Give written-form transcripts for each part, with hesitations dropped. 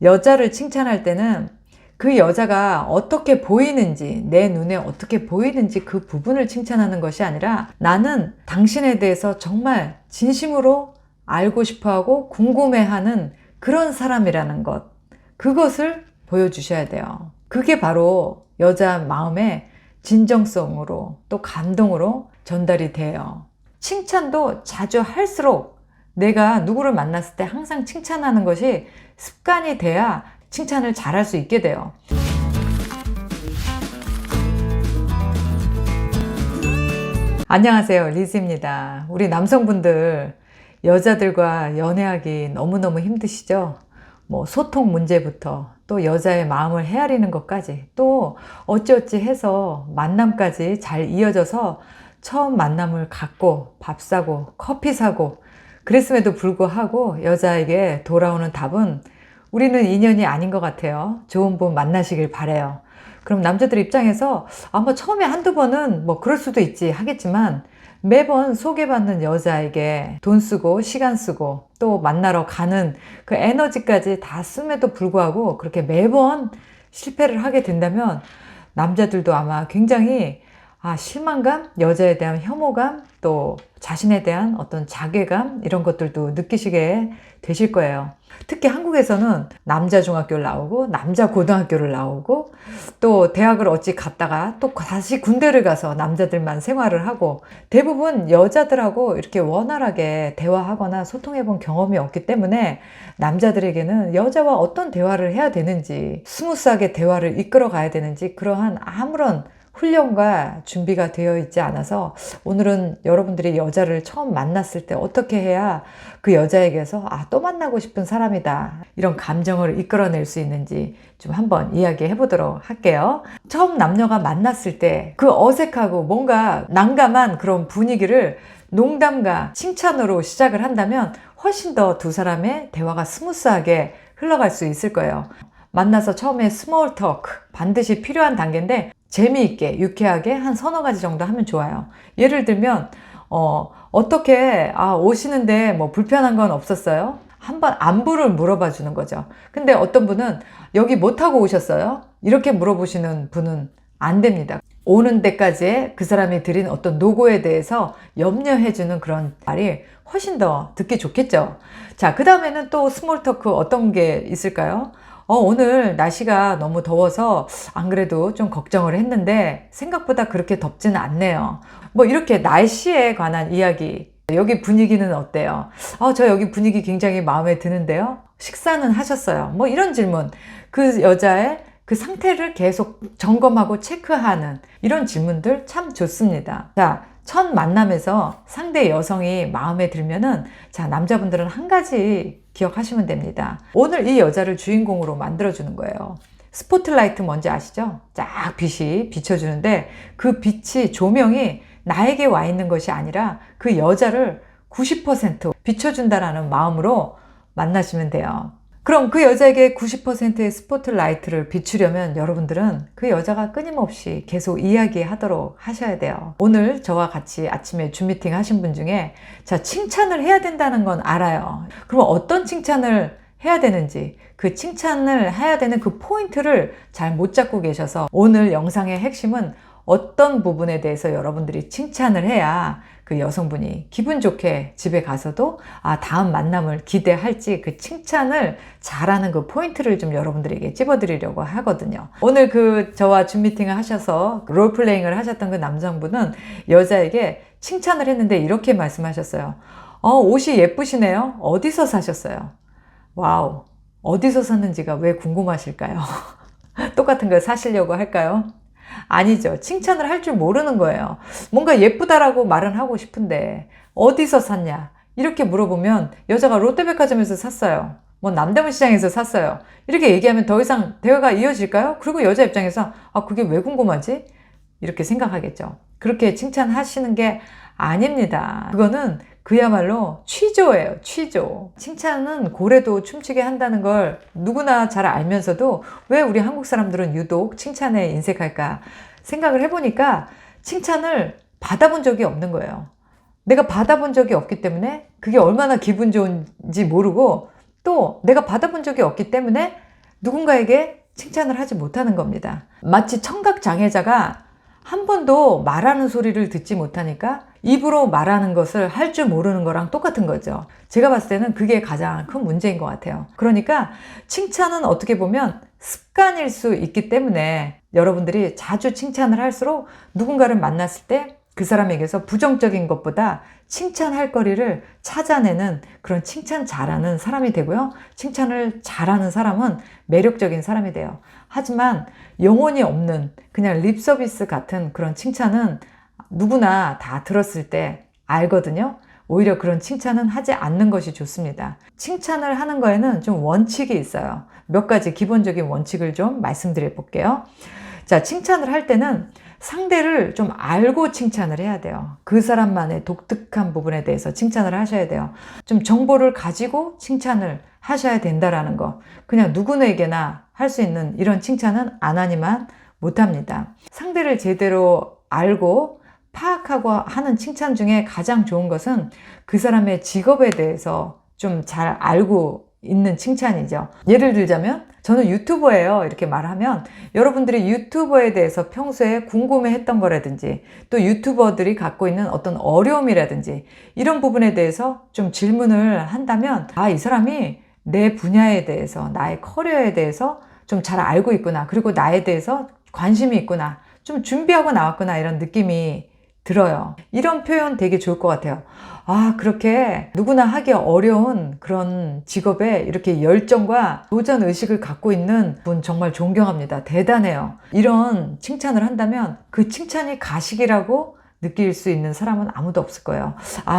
여자를 칭찬할 때는 그 여자가 어떻게 보이는지, 내 눈에 어떻게 보이는지 그 부분을 칭찬하는 것이 아니라 나는 당신에 대해서 정말 진심으로 알고 싶어하고 궁금해하는 그런 사람이라는 것, 그것을 보여주셔야 돼요. 그게 바로 여자 마음의 진정성으로 또 감동으로 전달이 돼요. 칭찬도 자주 할수록 내가 누구를 만났을 때 항상 칭찬하는 것이 습관이 돼야 칭찬을 잘할 수 있게 돼요. 안녕하세요, 리즈입니다. 우리 남성분들 여자들과 연애하기 너무너무 힘드시죠? 소통 문제부터 또 여자의 마음을 헤아리는 것까지 또 어찌어찌 해서 만남까지 잘 이어져서 처음 만남을 갖고 밥 사고 커피 사고 그랬음에도 불구하고 여자에게 돌아오는 답은 우리는 인연이 아닌 것 같아요. 좋은 분 만나시길 바래요. 그럼 남자들 입장에서 처음에 한두 번은 그럴 수도 있지 하겠지만 매번 소개받는 여자에게 돈 쓰고 시간 쓰고 또 만나러 가는 그 에너지까지 다 씀에도 불구하고 그렇게 매번 실패를 하게 된다면 남자들도 아마 굉장히 실망감, 여자에 대한 혐오감, 또 자신에 대한 어떤 자괴감 이런 것들도 느끼시게 되실 거예요. 특히 한국에서는 남자 중학교를 나오고 남자 고등학교를 나오고 또 대학을 어찌 갔다가 또 다시 군대를 가서 남자들만 생활을 하고 대부분 여자들하고 이렇게 원활하게 대화하거나 소통해 본 경험이 없기 때문에 남자들에게는 여자와 어떤 대화를 해야 되는지 스무스하게 대화를 이끌어 가야 되는지 그러한 아무런 훈련과 준비가 되어 있지 않아서 오늘은 여러분들이 여자를 처음 만났을 때 어떻게 해야 그 여자에게서 또 만나고 싶은 사람이다 이런 감정을 이끌어낼 수 있는지 좀 한번 이야기해 보도록 할게요. 처음 남녀가 만났을 때 그 어색하고 뭔가 난감한 그런 분위기를 농담과 칭찬으로 시작을 한다면 훨씬 더 두 사람의 대화가 스무스하게 흘러갈 수 있을 거예요. 만나서 처음에 스몰 토크 반드시 필요한 단계인데 재미있게 유쾌하게 한 서너 가지 정도 하면 좋아요. 예를 들면 어떻게 오시는데 불편한 건 없었어요? 한번 안부를 물어봐 주는 거죠. 근데 어떤 분은 여기 못 타고 오셨어요? 이렇게 물어보시는 분은 안 됩니다. 오는 데까지의 그 사람이 드린 어떤 노고에 대해서 염려해 주는 그런 말이 훨씬 더 듣기 좋겠죠. 자, 그 다음에는 또 스몰 토크 어떤 게 있을까요? 오늘 날씨가 너무 더워서 안 그래도 좀 걱정을 했는데 생각보다 그렇게 덥지는 않네요. 이렇게 날씨에 관한 이야기. 여기 분위기는 어때요? 저 여기 분위기 굉장히 마음에 드는데요. 식사는 하셨어요? 이런 질문. 그 여자의 그 상태를 계속 점검하고 체크하는 이런 질문들 참 좋습니다. 자, 첫 만남에서 상대 여성이 마음에 들면은 남자분들은 한 가지 기억하시면 됩니다. 오늘 이 여자를 주인공으로 만들어주는 거예요. 스포트라이트 뭔지 아시죠? 쫙 빛이 비춰주는데 그 빛이 조명이 나에게 와 있는 것이 아니라 그 여자를 90% 비춰준다라는 마음으로 만나시면 돼요. 그럼 그 여자에게 90%의 스포트라이트를 비추려면 여러분들은 그 여자가 끊임없이 계속 이야기하도록 하셔야 돼요. 오늘 저와 같이 아침에 줌 미팅 하신 분 중에 칭찬을 해야 된다는 건 알아요. 그럼 어떤 칭찬을 해야 되는지 그 칭찬을 해야 되는 그 포인트를 잘 못 잡고 계셔서 오늘 영상의 핵심은 어떤 부분에 대해서 여러분들이 칭찬을 해야 그 여성분이 기분 좋게 집에 가서도 다음 만남을 기대할지 그 칭찬을 잘하는 그 포인트를 좀 여러분들에게 찝어드리려고 하거든요. 오늘 저와 줌 미팅을 하셔서 롤플레잉을 하셨던 그 남성분은 여자에게 칭찬을 했는데 이렇게 말씀하셨어요. 옷이 예쁘시네요. 어디서 사셨어요? 와우, 어디서 샀는지가 왜 궁금하실까요? 똑같은 걸 사시려고 할까요? 아니죠. 칭찬을 할 줄 모르는 거예요. 뭔가 예쁘다라고 말은 하고 싶은데 어디서 샀냐? 이렇게 물어보면 여자가 롯데백화점에서 샀어요. 남대문 시장에서 샀어요. 이렇게 얘기하면 더 이상 대화가 이어질까요? 그리고 여자 입장에서 그게 왜 궁금하지? 이렇게 생각하겠죠. 그렇게 칭찬하시는 게 아닙니다. 그거는 그야말로 취조예요. 취조. 칭찬은 고래도 춤추게 한다는 걸 누구나 잘 알면서도 왜 우리 한국 사람들은 유독 칭찬에 인색할까 생각을 해보니까 칭찬을 받아본 적이 없는 거예요. 내가 받아본 적이 없기 때문에 그게 얼마나 기분 좋은지 모르고 또 내가 받아본 적이 없기 때문에 누군가에게 칭찬을 하지 못하는 겁니다. 마치 청각장애자가 한 번도 말하는 소리를 듣지 못하니까 입으로 말하는 것을 할 줄 모르는 거랑 똑같은 거죠. 제가 봤을 때는 그게 가장 큰 문제인 것 같아요. 그러니까 칭찬은 어떻게 보면 습관일 수 있기 때문에 여러분들이 자주 칭찬을 할수록 누군가를 만났을 때 그 사람에게서 부정적인 것보다 칭찬할 거리를 찾아내는 그런 칭찬 잘하는 사람이 되고요. 칭찬을 잘하는 사람은 매력적인 사람이 돼요. 하지만 영혼이 없는 그냥 립 서비스 같은 그런 칭찬은 누구나 다 들었을 때 알거든요. 오히려 그런 칭찬은 하지 않는 것이 좋습니다. 칭찬을 하는 거에는 좀 원칙이 있어요. 몇 가지 기본적인 원칙을 좀 말씀드려 볼게요. 자, 칭찬을 할 때는 상대를 좀 알고 칭찬을 해야 돼요. 그 사람만의 독특한 부분에 대해서 칭찬을 하셔야 돼요. 좀 정보를 가지고 칭찬을 하셔야 된다라는 거. 그냥 누구에게나 할 수 있는 이런 칭찬은 안 하니만 못합니다. 상대를 제대로 알고 파악하고 하는 칭찬 중에 가장 좋은 것은 그 사람의 직업에 대해서 좀 잘 알고 있는 칭찬이죠. 예를 들자면 저는 유튜버예요 이렇게 말하면 여러분들이 유튜버에 대해서 평소에 궁금해했던 거라든지 또 유튜버들이 갖고 있는 어떤 어려움이라든지 이런 부분에 대해서 좀 질문을 한다면 이 사람이 내 분야에 대해서 나의 커리어에 대해서 좀 잘 알고 있구나, 그리고 나에 대해서 관심이 있구나, 좀 준비하고 나왔구나, 이런 느낌이 들어요. 이런 표현 되게 좋을 것 같아요. 그렇게 누구나 하기 어려운 그런 직업에 이렇게 열정과 도전 의식을 갖고 있는 분 정말 존경합니다. 대단해요. 이런 칭찬을 한다면 그 칭찬이 가식이라고 느낄 수 있는 사람은 아무도 없을 거예요.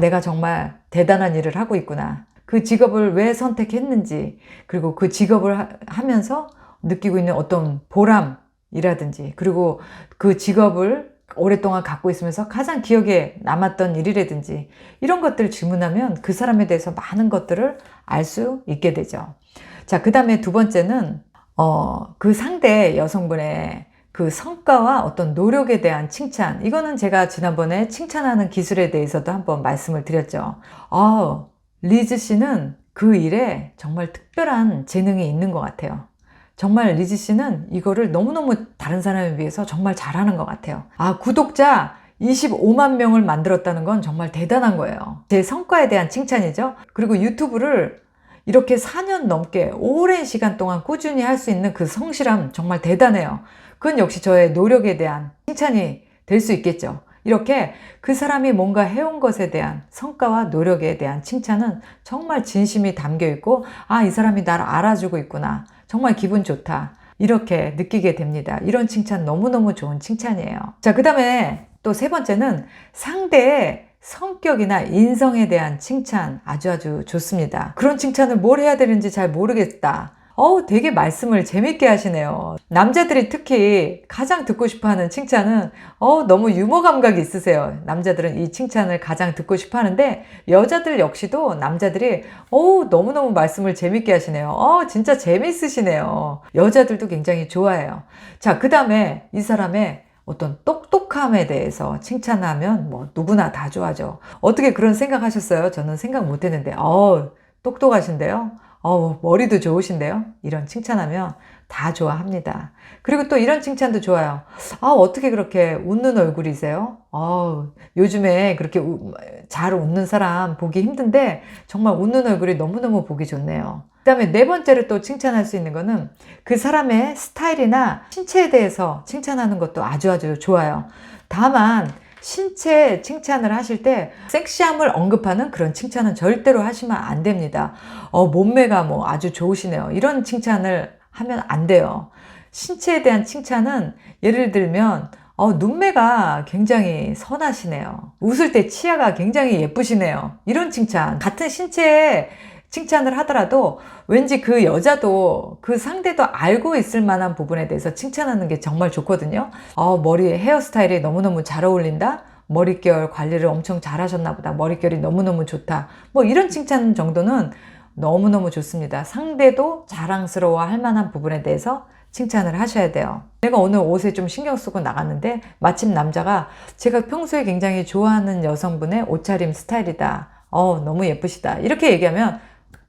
내가 정말 대단한 일을 하고 있구나. 그 직업을 왜 선택했는지, 그리고 그 직업을 하면서 느끼고 있는 어떤 보람이라든지, 그리고 그 직업을 오랫동안 갖고 있으면서 가장 기억에 남았던 일이라든지 이런 것들을 질문하면 그 사람에 대해서 많은 것들을 알 수 있게 되죠. 자, 그 다음에 두 번째는 그 상대 여성분의 그 성과와 어떤 노력에 대한 칭찬. 이거는 제가 지난번에 칭찬하는 기술에 대해서도 한번 말씀을 드렸죠. 리즈 씨는 그 일에 정말 특별한 재능이 있는 것 같아요. 정말 리즈 씨는 이거를 너무너무 다른 사람에 비해서 정말 잘하는 것 같아요. 구독자 25만 명을 만들었다는 건 정말 대단한 거예요. 제 성과에 대한 칭찬이죠. 그리고 유튜브를 이렇게 4년 넘게 오랜 시간 동안 꾸준히 할 수 있는 그 성실함 정말 대단해요. 그건 역시 저의 노력에 대한 칭찬이 될 수 있겠죠. 이렇게 그 사람이 뭔가 해온 것에 대한 성과와 노력에 대한 칭찬은 정말 진심이 담겨 있고 이 사람이 나를 알아주고 있구나. 정말 기분 좋다. 이렇게 느끼게 됩니다. 이런 칭찬 너무너무 좋은 칭찬이에요. 자, 그 다음에 또 세 번째는 상대의 성격이나 인성에 대한 칭찬 아주 좋습니다. 그런 칭찬을 뭘 해야 되는지 잘 모르겠다. 되게 말씀을 재밌게 하시네요. 남자들이 특히 가장 듣고 싶어 하는 칭찬은 너무 유머 감각이 있으세요. 남자들은 이 칭찬을 가장 듣고 싶어 하는데 여자들 역시도 남자들이 너무너무 말씀을 재밌게 하시네요. 진짜 재밌으시네요. 여자들도 굉장히 좋아해요. 자, 그 다음에 이 사람의 어떤 똑똑함에 대해서 칭찬하면 뭐 누구나 다 좋아하죠. 어떻게 그런 생각하셨어요? 저는 생각 못 했는데 똑똑하신데요? 머리도 좋으신데요? 이런 칭찬하면 다 좋아합니다. 그리고 또 이런 칭찬도 좋아요. 어떻게 그렇게 웃는 얼굴이세요? 요즘에 그렇게 잘 웃는 사람 보기 힘든데 정말 웃는 얼굴이 너무너무 보기 좋네요. 그 다음에 네 번째로 또 칭찬할 수 있는 거는 그 사람의 스타일이나 신체에 대해서 칭찬하는 것도 아주 좋아요. 다만 신체 칭찬을 하실 때 섹시함을 언급하는 그런 칭찬은 절대로 하시면 안 됩니다. 몸매가 뭐 아주 좋으시네요. 이런 칭찬을 하면 안 돼요. 신체에 대한 칭찬은 예를 들면 눈매가 굉장히 선하시네요. 웃을 때 치아가 굉장히 예쁘시네요. 이런 칭찬, 같은 신체에 칭찬을 하더라도 왠지 그 여자도 그 상대도 알고 있을 만한 부분에 대해서 칭찬하는 게 정말 좋거든요. 머리 헤어스타일이 너무너무 잘 어울린다. 머릿결 관리를 엄청 잘 하셨나 보다. 머릿결이 너무너무 좋다. 뭐 이런 칭찬 정도는 너무너무 좋습니다. 상대도 자랑스러워 할 만한 부분에 대해서 칭찬을 하셔야 돼요. 내가 오늘 옷에 좀 신경 쓰고 나갔는데 마침 남자가 제가 평소에 굉장히 좋아하는 여성분의 옷차림 스타일이다. 너무 예쁘시다. 이렇게 얘기하면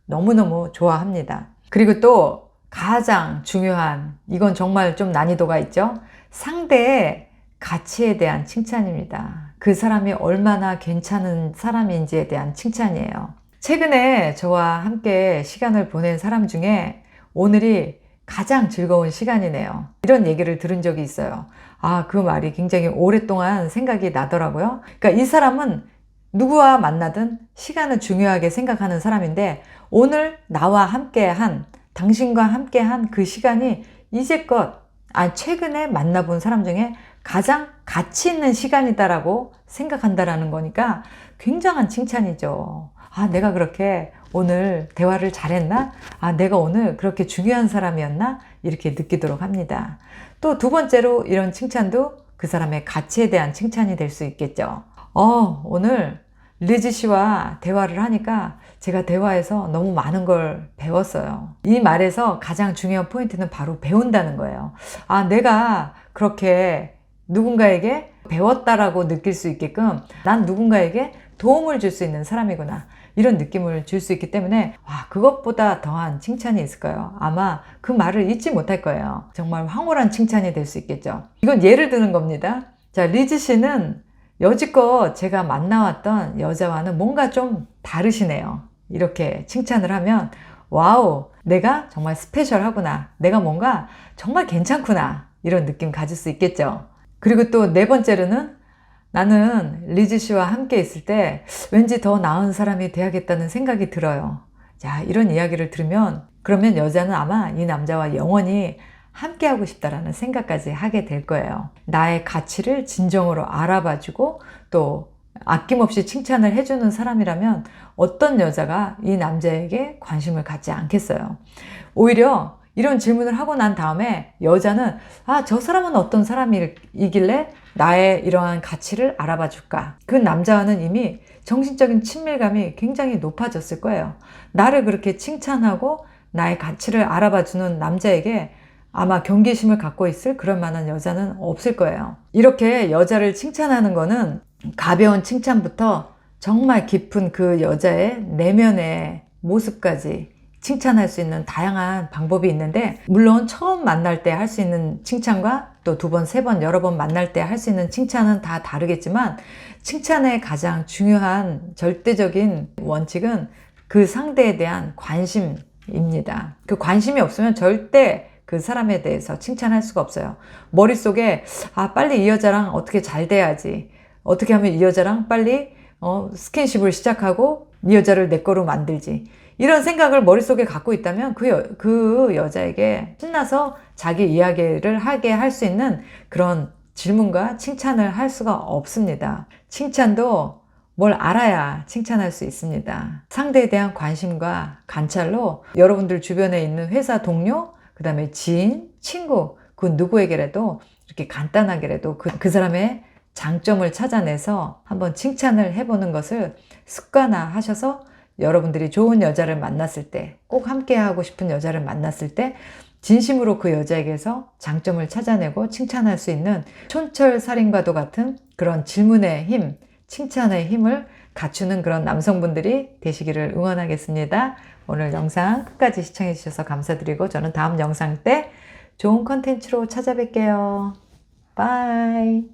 너무너무 좋아합니다. 그리고 또 가장 중요한, 이건 정말 좀 난이도가 있죠. 상대의 가치에 대한 칭찬입니다. 그 사람이 얼마나 괜찮은 사람인지에 대한 칭찬이에요. 최근에 저와 함께 시간을 보낸 사람 중에 오늘이 가장 즐거운 시간이네요. 이런 얘기를 들은 적이 있어요. 아, 그 말이 굉장히 오랫동안 생각이 나더라고요. 그러니까 이 사람은 누구와 만나든 시간을 중요하게 생각하는 사람인데, 오늘 나와 함께한, 당신과 함께한 그 시간이 이제껏, 최근에 만나본 사람 중에 가장 가치 있는 시간이다라고 생각한다라는 거니까 굉장한 칭찬이죠. 아, 내가 그렇게 오늘 대화를 잘했나? 아, 내가 오늘 그렇게 중요한 사람이었나? 이렇게 느끼도록 합니다. 또 두 번째로 이런 칭찬도 그 사람의 가치에 대한 칭찬이 될 수 있겠죠. 오늘 리즈 씨와 대화를 하니까 제가 대화에서 너무 많은 걸 배웠어요. 이 말에서 가장 중요한 포인트는 바로 배운다는 거예요. 아, 내가 그렇게 누군가에게 배웠다라고 느낄 수 있게끔 난 누군가에게 도움을 줄 수 있는 사람이구나, 이런 느낌을 줄 수 있기 때문에 그것보다 더한 칭찬이 있을까요? 아마 그 말을 잊지 못할 거예요. 정말 황홀한 칭찬이 될 수 있겠죠. 이건 예를 드는 겁니다. 자, 리즈 씨는 여지껏 제가 만나왔던 여자와는 뭔가 좀 다르시네요. 이렇게 칭찬을 하면 와우, 내가 정말 스페셜하구나, 내가 뭔가 정말 괜찮구나, 이런 느낌 가질 수 있겠죠. 그리고 또 네 번째로는 나는 리즈 씨와 함께 있을 때 왠지 더 나은 사람이 돼야겠다는 생각이 들어요. 자, 이런 이야기를 들으면 그러면 여자는 아마 이 남자와 영원히 함께하고 싶다라는 생각까지 하게 될 거예요. 나의 가치를 진정으로 알아봐주고 또 아낌없이 칭찬을 해주는 사람이라면 어떤 여자가 이 남자에게 관심을 갖지 않겠어요. 오히려 이런 질문을 하고 난 다음에 여자는 저 사람은 어떤 사람이길래 나의 이러한 가치를 알아봐 줄까? 그 남자와는 이미 정신적인 친밀감이 굉장히 높아졌을 거예요. 나를 그렇게 칭찬하고 나의 가치를 알아봐 주는 남자에게 아마 경계심을 갖고 있을 그런 만한 여자는 없을 거예요. 이렇게 여자를 칭찬하는 거는 가벼운 칭찬부터 정말 깊은 그 여자의 내면의 모습까지 칭찬할 수 있는 다양한 방법이 있는데, 물론 처음 만날 때 할 수 있는 칭찬과 또 두 번, 세 번, 여러 번 만날 때 할 수 있는 칭찬은 다 다르겠지만, 칭찬의 가장 중요한 절대적인 원칙은 그 상대에 대한 관심입니다. 그 관심이 없으면 절대 그 사람에 대해서 칭찬할 수가 없어요. 머릿속에 빨리 이 여자랑 어떻게 잘 돼야지, 어떻게 하면 이 여자랑 빨리 스킨십을 시작하고 이 여자를 내 거로 만들지, 이런 생각을 머릿속에 갖고 있다면 그 여자에게 신나서 자기 이야기를 하게 할 수 있는 그런 질문과 칭찬을 할 수가 없습니다. 칭찬도 뭘 알아야 칭찬할 수 있습니다. 상대에 대한 관심과 관찰로 여러분들 주변에 있는 회사 동료, 그 다음에 지인, 친구, 그 누구에게라도 이렇게 간단하게라도 그 사람의 장점을 찾아내서 한번 칭찬을 해보는 것을 습관화하셔서 여러분들이 좋은 여자를 만났을 때, 꼭 함께 하고 싶은 여자를 만났을 때 진심으로 그 여자에게서 장점을 찾아내고 칭찬할 수 있는 촌철살인과도 같은 그런 질문의 힘, 칭찬의 힘을 갖추는 그런 남성분들이 되시기를 응원하겠습니다. 오늘 영상 끝까지 시청해 주셔서 감사드리고 저는 다음 영상 때 좋은 컨텐츠로 찾아뵐게요. 바이.